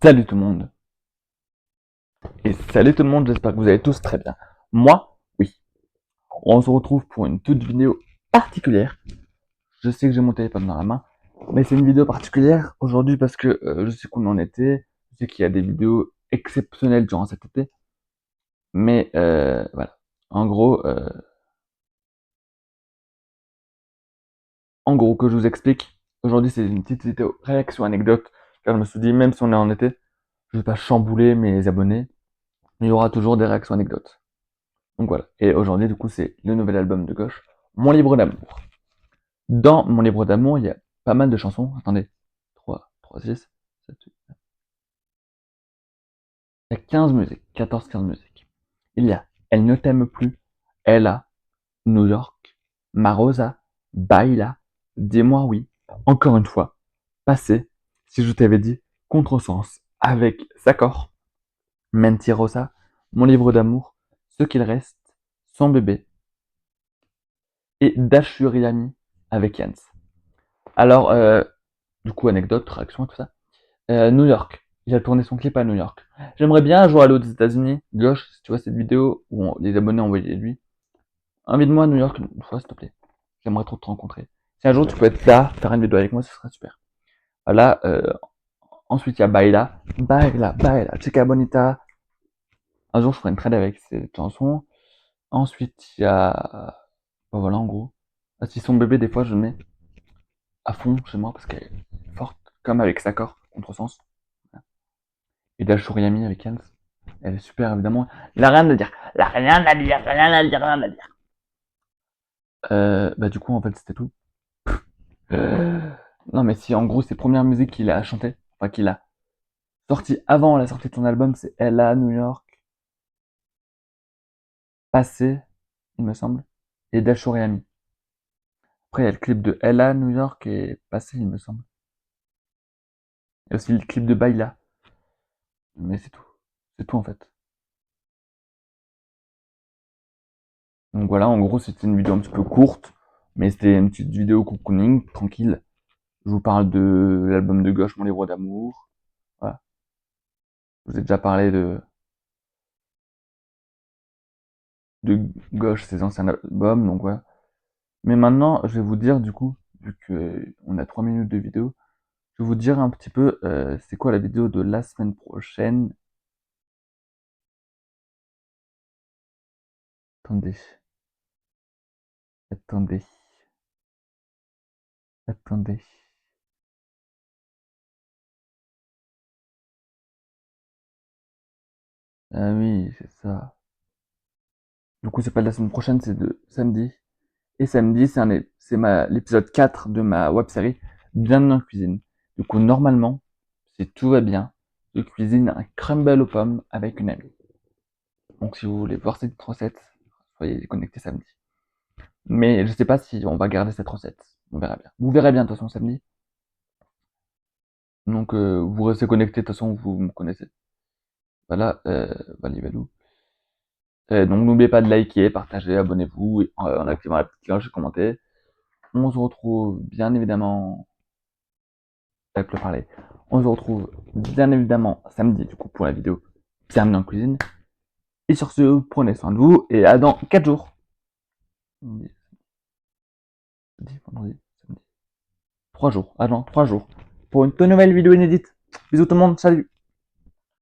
Salut tout le monde. Et salut tout le monde, j'espère que vous allez tous très bien. Moi, oui. On se retrouve pour une toute vidéo particulière. Je sais que j'ai mon téléphone dans la main, mais c'est une vidéo particulière aujourd'hui parce que je sais qu'on en était. Je sais qu'il y a des vidéos exceptionnelles durant cet été. Mais voilà. En gros, euh, en gros, que je vous explique. Aujourd'hui, c'est une petite vidéo réaction anecdote. Car je me suis dit, même si on est en été, je vais pas chambouler mes abonnés. Il y aura toujours des réactions anecdotes. Donc voilà. Et aujourd'hui, du coup, c'est le nouvel album de Gauche, Mon livre d'amour. Dans Mon livre d'amour, il y a pas mal de chansons. Attendez. 6, 7, 8. Il y a 15 musiques. 14-15 musiques. Il y a Elle ne t'aime plus, Ella, New York, Marosa, Baila, Dis-moi oui, encore une fois, Passé, Si je t'avais dit, Contresens, avec Sakor, Mentirosa, Mon livre d'amour, Ce qu'il reste, Son bébé, et Dashuriami avec Jens. Alors, du coup, anecdote, réaction et tout ça. New York. Il a tourné son clip à New York. J'aimerais bien un jour aller aux États-Unis. Josh, si tu vois cette vidéo où les abonnés ont envoyé lui, invite-moi à New York une fois, s'il te plaît. J'aimerais trop te rencontrer. Si un jour tu peux être là, faire une vidéo avec moi, ce serait super. Voilà. Ensuite, il y a Baila. Baila, Baila, Chica Bonita. Un jour, je ferai une trade avec cette chanson. Ensuite, il y a. Bon, voilà, en gros. Ah, si son bébé, des fois, je le mets à fond chez moi parce qu'elle est forte, comme avec Sakor, contresens. Et Dashuriami avec Hans. Elle est super, évidemment. Il a rien à dire. Il a rien à dire, rien à dire, rien à dire. Bah, du coup, en fait, c'était tout. Non, mais si, en gros, ses premières musiques qu'il a chantées, enfin, qu'il a sorties avant la sortie de son album, c'est Ella, New York, Passé, il me semble, et Dashuriami. Après, il y a le clip de Ella, New York et Passé, il me semble. Il y a aussi le clip de Baila. Mais c'est tout. C'est tout, en fait. Donc voilà, en gros, c'était une vidéo un petit peu courte, mais c'était une petite vidéo cocooning, tranquille. Je vous parle de l'album de gauche, Mon livre d'amour. Voilà. Je vous ai déjà parlé de gauche, ses anciens albums, donc voilà. Mais maintenant, je vais vous dire, du coup, vu que on a 3 minutes de vidéo, je vais vous dire un petit peu c'est quoi la vidéo de la semaine prochaine. Attendez, attendez, attendez. Ah oui, c'est ça. Du coup, c'est pas de la semaine prochaine, c'est de samedi. Et samedi, l'épisode 4 de ma web série Bienvenue en cuisine. Du coup, normalement, si tout va bien, je cuisine un crumble aux pommes avec une amie. Donc, si vous voulez voir cette recette, soyez connectés samedi. Mais je sais pas si on va garder cette recette. On verra bien. Vous verrez bien de toute façon samedi. Donc, vous restez connectés de toute façon, vous me connaissez. Voilà, Valou. Donc, n'oubliez pas de liker, partager, abonnez-vous en activant la petite cloche et commenter. On se retrouve bien évidemment avec le parler. On se retrouve bien évidemment samedi du coup pour la vidéo Bienvenue en cuisine. Et sur ce, prenez soin de vous et à dans 4 jours. Samedi, vendredi, samedi. 3 jours. Ah non, 3 jours. Pour une toute nouvelle vidéo inédite. Bisous tout le monde, salut.